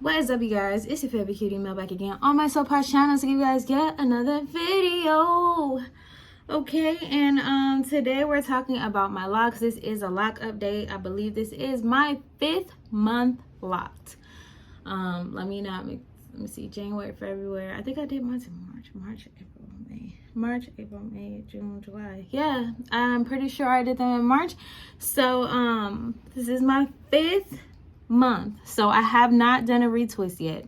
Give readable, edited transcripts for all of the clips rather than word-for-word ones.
What is up, you guys? It's your favorite cutie Mel back again on my Soapbox channel to give you guys yet another video. Okay, and today we're talking about my locks. This is a lock update. I believe this is my 5th month locked. Let me see, January, February. I think I did mine in March, April, May, June, July. Yeah, I'm pretty sure I did them in March. So this is my 5th month, so I have not done a retwist yet.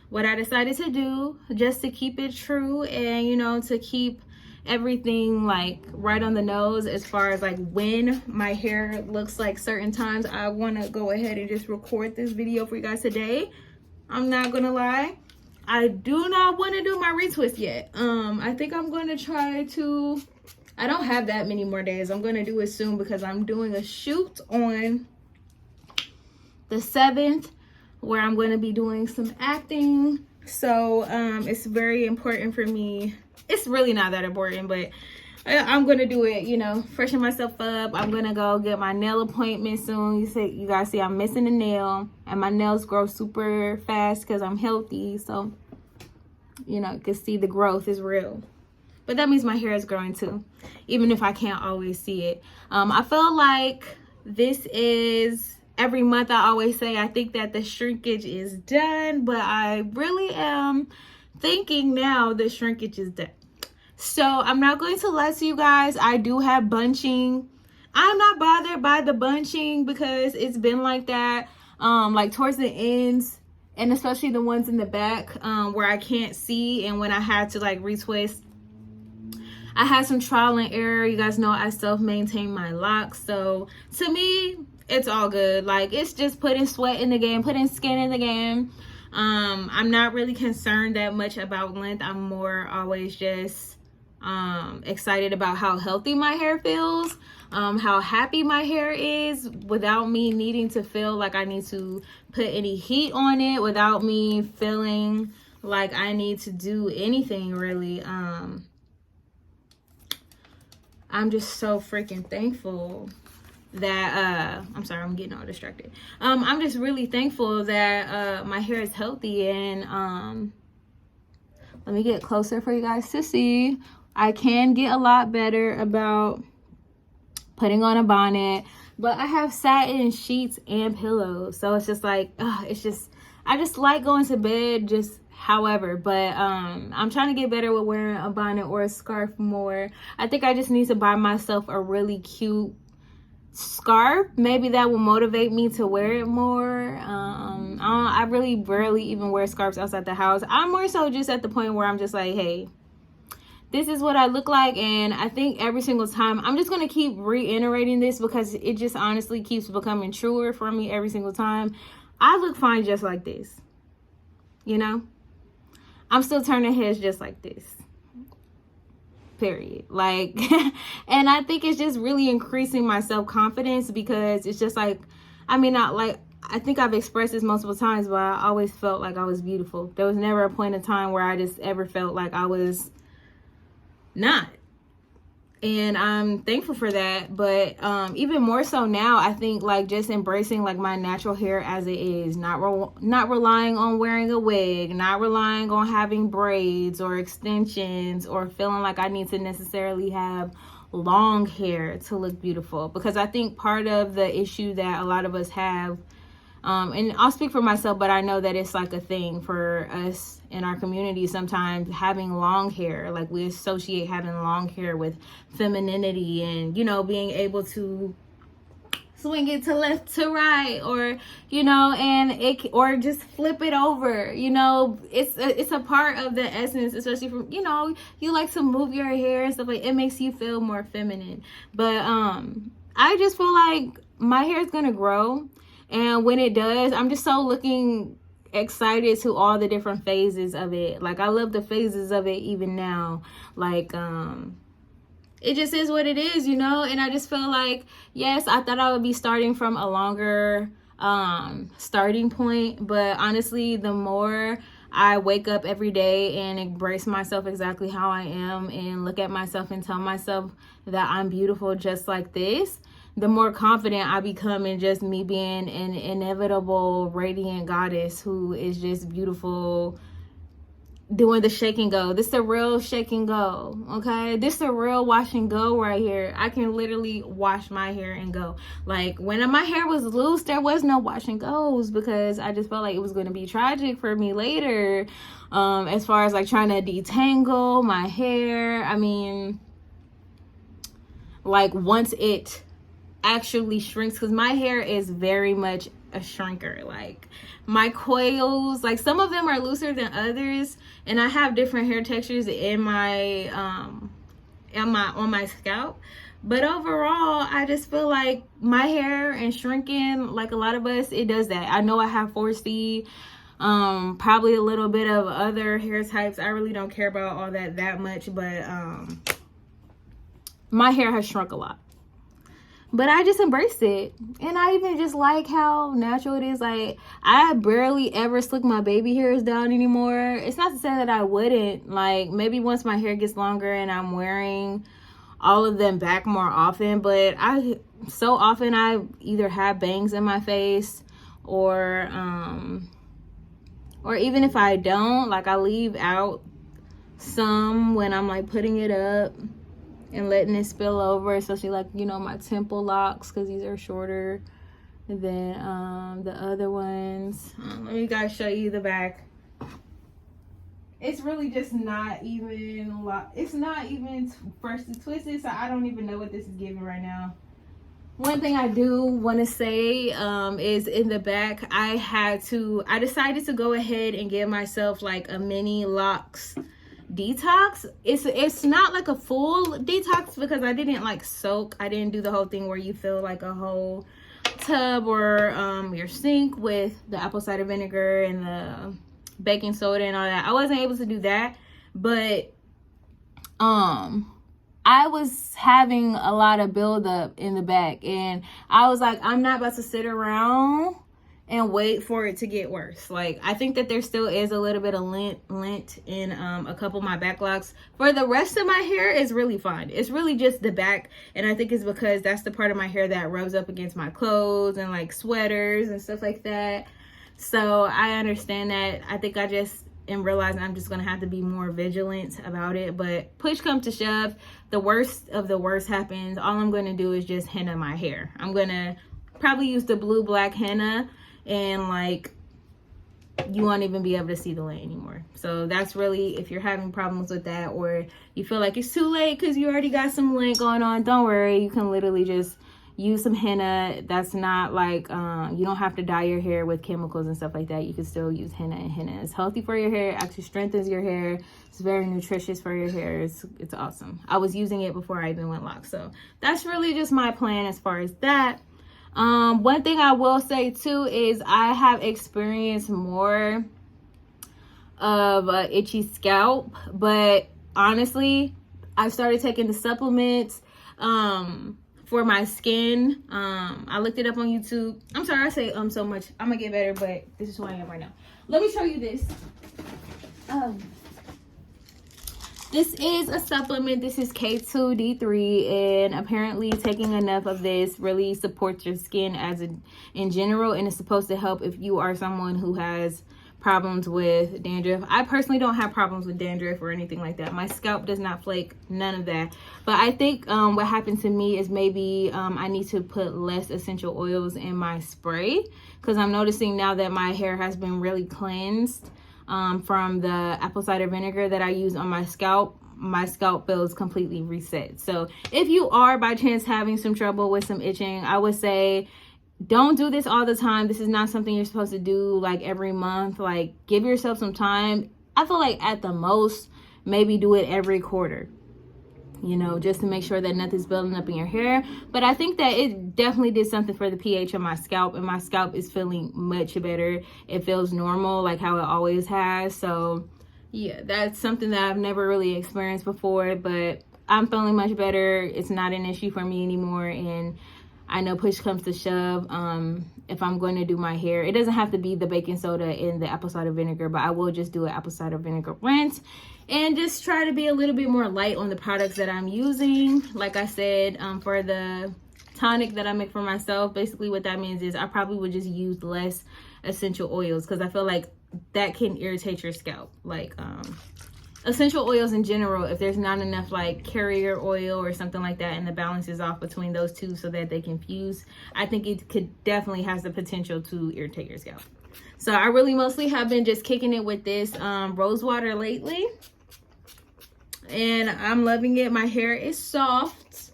What I decided to do, just to keep it true and, you know, to keep everything like right on the nose as far as like when my hair looks like certain times, I want to go ahead and just record this video for you guys today. I'm not gonna lie, I do not want to do my retwist yet. I think I'm going to try to, I don't have that many more days. I'm going to do it soon because I'm doing a shoot on the 7th where I'm going to be doing some acting. So it's very important for me. It's really not that important, but I'm going to do it, you know, freshen myself up. I'm going to go get my nail appointment soon. You guys see I'm missing a nail, and my nails grow super fast because I'm healthy. So, you know, you can see the growth is real. But that means my hair is growing too, even if I can't always see it. I feel like this is, every month I always say I think that the shrinkage is done, but I really am thinking now the shrinkage is done. So I'm not going to lie to you guys, I do have bunching. I'm not bothered by the bunching because it's been like that, like towards the ends, and especially the ones in the back where I can't see, and when I had to like retwist. I had some trial and error. You guys know I self-maintain my locks, so to me it's all good. Like, it's just putting sweat in the game, putting skin in the game. I'm not really concerned that much about length. I'm more always just excited about how healthy my hair feels, how happy my hair is without me needing to feel like I need to put any heat on it, without me feeling like I need to do anything really. I'm just so freaking thankful that I'm sorry, I'm getting all distracted. I'm just really thankful that my hair is healthy, and let me get closer for you guys to see. I can get a lot better about putting on a bonnet, but I have satin sheets and pillows, so it's just like it's just, I just like going to bed just however. But I'm trying to get better with wearing a bonnet or a scarf more. I think I just need to buy myself a really cute scarf. Maybe that will motivate me to wear it more. I really barely even wear scarves outside the house. I'm more so just at the point where I'm just like, hey, this is what I look like. And I think every single time I'm just going to keep reiterating this because it just honestly keeps becoming truer for me every single time. I look fine just like this, you know. I'm still turning heads just like this, period. Like and I think it's just really increasing my self-confidence because it's just like, I mean, not like, I think I've expressed this multiple times, but I always felt like I was beautiful. There was never a point in time where I just ever felt like I was not. And I'm thankful for that. But even more so now, I think like just embracing like my natural hair as it is, not relying on wearing a wig, not relying on having braids or extensions, or feeling like I need to necessarily have long hair to look beautiful. Because I think part of the issue that a lot of us have, and I'll speak for myself, but I know that it's like a thing for us in our community sometimes, having long hair. Like, we associate having long hair with femininity and, you know, being able to swing it to left to right, or, you know, and it, or just flip it over, you know. It's a part of the essence, especially from, you know, you like to move your hair and stuff, like it makes you feel more feminine. But I just feel like my hair is gonna grow, and when it does, I'm just so looking excited to all the different phases of it. Like, I love the phases of it even now. Like, it just is what it is, you know. And I just feel like, yes, I thought I would be starting from a longer starting point, but honestly, the more I wake up every day and embrace myself exactly how I am, and look at myself and tell myself that I'm beautiful just like this, the more confident I become in just me being an inevitable radiant goddess who is just beautiful, doing the shake and go. This is a real shake and go, okay? This is a real wash and go right here. I can literally wash my hair and go. Like, when my hair was loose, there was no wash and goes because I just felt like it was going to be tragic for me later, as far as like trying to detangle my hair. I mean, like, once it actually shrinks, because my hair is very much a shrinker. Like, my coils, like, some of them are looser than others, and I have different hair textures in my on my scalp. But overall, I just feel like my hair and shrinking, like a lot of us, it does that. I know I have 4C, probably a little bit of other hair types. I really don't care about all that much, but my hair has shrunk a lot. But I just embraced it. And I even just like how natural it is. Like, I barely ever slick my baby hairs down anymore. It's not to say that I wouldn't. Like, maybe once my hair gets longer and I'm wearing all of them back more often. But so often I either have bangs in my face or even if I don't, like, I leave out some when I'm like putting it up and letting it spill over, especially like, you know, my temple locks, because these are shorter than the other ones. Let me guys show you the back. It's really just not even it's not even freshly twisted, so I don't even know what this is giving right now. One thing I do want to say is in the back, I decided to go ahead and give myself like a mini Locs detox. It's not like a full detox because I didn't like soak. I didn't do the whole thing where you fill like a whole tub or your sink with the apple cider vinegar and the baking soda and all that. I wasn't able to do that, but I was having a lot of buildup in the back, and I was like, I'm not about to sit around and wait for it to get worse. Like, I think that there still is a little bit of lint in a couple of my back locks. For the rest of my hair, it's really fine. It's really just the back, and I think it's because that's the part of my hair that rubs up against my clothes and like sweaters and stuff like that. So I understand that. I think I just am realizing I'm just gonna have to be more vigilant about it. But push comes to shove, the worst of the worst happens. All I'm gonna do is just henna my hair. I'm gonna probably use the blue black henna, and like, you won't even be able to see the lint anymore. So that's really, if you're having problems with that, or you feel like it's too late because you already got some lint going on, don't worry. You can literally just use some henna. That's not like, you don't have to dye your hair with chemicals and stuff like that. You can still use henna, and henna is healthy for your hair. It actually strengthens your hair. It's very nutritious for your hair. It's awesome. I was using it before I even went Locs. So that's really just my plan as far as that. One thing I will say too is I have experienced more of a itchy scalp, but honestly, I started taking the supplements for my skin. I looked it up on YouTube. I'm sorry I say so much. I'm gonna get better, but this is who I am right now. Let me show you this. This is a supplement. This is K2D3, and apparently taking enough of this really supports your skin in general, and it's supposed to help if you are someone who has problems with dandruff. I personally don't have problems with dandruff or anything like that. My scalp does not flake, none of that. But I think what happened to me is maybe I need to put less essential oils in my spray, because I'm noticing now that my hair has been really cleansed from the apple cider vinegar that I use on my scalp feels completely reset. So if you are by chance having some trouble with some itching, I would say don't do this all the time. This is not something you're supposed to do like every month. Like, give yourself some time. I feel like at the most, maybe do it every quarter, you know, just to make sure that nothing's building up in your hair. But I think that it definitely did something for the pH of my scalp, and my scalp is feeling much better. It feels normal, like how it always has. So yeah, that's something that I've never really experienced before, but I'm feeling much better. It's not an issue for me anymore, and I know push comes to shove, if I'm going to do my hair, it doesn't have to be the baking soda and the apple cider vinegar, but I will just do an apple cider vinegar rinse and just try to be a little bit more light on the products that I'm using. Like I said, for the tonic that I make for myself. Basically what that means is I probably would just use less essential oils, because I feel like that can irritate your scalp. Like essential oils in general, if there's not enough like carrier oil or something like that and the balance is off between those two so that they can fuse, I think it could definitely has the potential to irritate your scalp. So I really mostly have been just kicking it with this rose water lately, and I'm loving it. My hair is soft.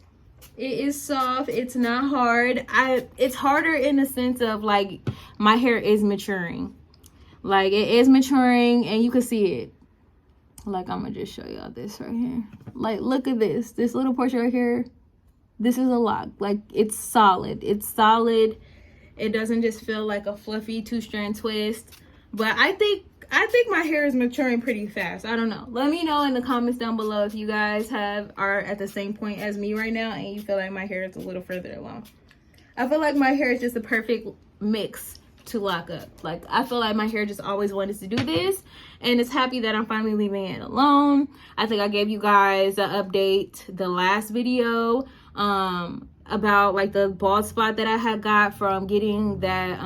It is soft. It's not hard. It's harder in the sense of like my hair is maturing. Like it is maturing and you can see it. Like I'm gonna just show y'all this right here. Like look at this little portion right here. This is a lock. Like it's solid. It's solid. It doesn't just feel like a fluffy 2-strand twist. But I think my hair is maturing pretty fast. I don't know. Let me know in the comments down below if you guys are at the same point as me right now and you feel like my hair is a little further along. I feel like my hair is just a perfect mix to lock up. Like I feel like my hair just always wanted to do this, and it's happy that I'm finally leaving it alone. I think I gave you guys an update the last video about like the bald spot that I had got from getting that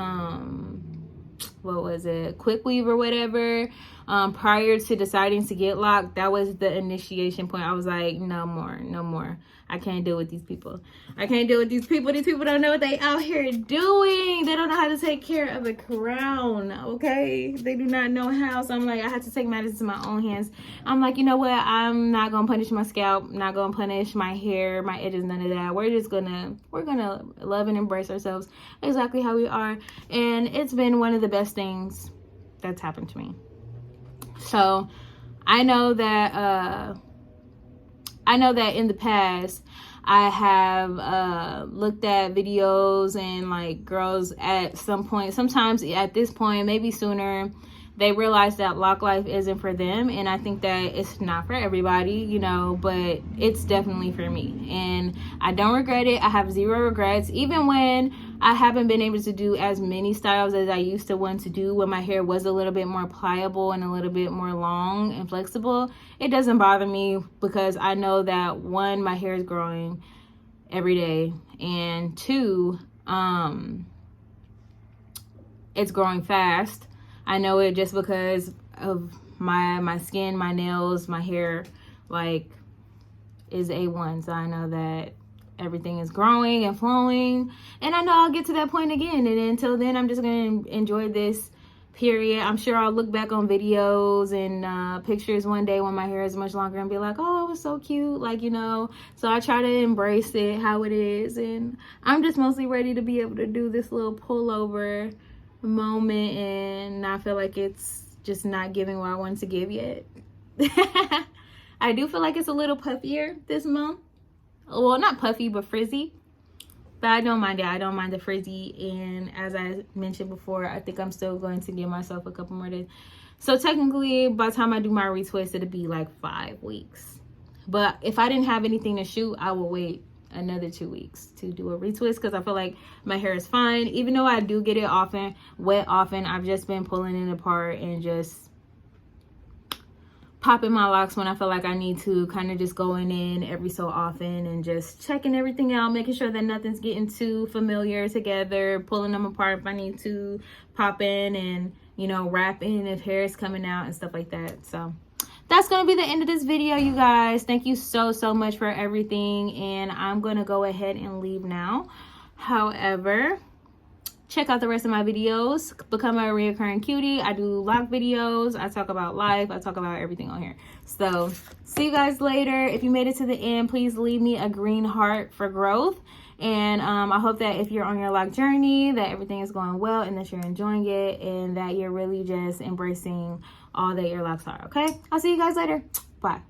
what was it, quick weave or whatever, prior to deciding to get locked. That was the initiation point. I was like, no more. I can't deal with these people. I can't deal with these people. These people don't know what they out here doing. They don't know how to take care of a crown, okay? They do not know how. So I'm like, I had to take matters into my own hands. I'm like, you know what? I'm not gonna punish my scalp, not gonna punish my hair, my edges, none of that. We're gonna love and embrace ourselves exactly how we are. And it's been one of the best things that's happened to me. So I know that in the past I have looked at videos and like girls at some point, sometimes at this point, maybe sooner, they realize that lock life isn't for them. And I think that it's not for everybody, you know, but it's definitely for me. And I don't regret it. I have zero regrets. Even when I haven't been able to do as many styles as I used to want to do, when my hair was a little bit more pliable and a little bit more long and flexible, it doesn't bother me, because I know that one, my hair is growing every day, and two, it's growing fast. I know it just because of my skin, my nails, my hair, like, is A1. So I know that everything is growing and flowing. And I know I'll get to that point again. And until then, I'm just going to enjoy this period. I'm sure I'll look back on videos and pictures one day when my hair is much longer and be like, oh, it was so cute. Like, you know, so I try to embrace it how it is. And I'm just mostly ready to be able to do this little pullover moment and not feel like it's just not giving what I wanted to give yet. I do feel like it's a little puffier this month. Well, not puffy, but frizzy. But I don't mind it. I don't mind the frizzy. And as I mentioned before, I think I'm still going to give myself a couple more days. So technically, by the time I do my retwist, it'll be like 5 weeks. But if I didn't have anything to shoot, I will wait another 2 weeks to do a retwist, because I feel like my hair is fine. Even though I do get it often, wet often, I've just been pulling it apart and just popping my locks when I feel like I need to, kind of just going in every so often and just checking everything out, making sure that nothing's getting too familiar together, pulling them apart if I need to, pop in and, you know, wrap in if hair is coming out and stuff like that. So that's going to be the end of this video, you guys. Thank you so much for everything. And I'm going to go ahead and leave now. However, check out the rest of my videos. Become a reoccurring cutie. I do lock videos. I talk about life. I talk about everything on here. So see you guys later. If you made it to the end, please leave me a green heart for growth. And I hope that if you're on your lock journey, that everything is going well and that you're enjoying it and that you're really just embracing all that your locks are, okay? I'll see you guys later. Bye.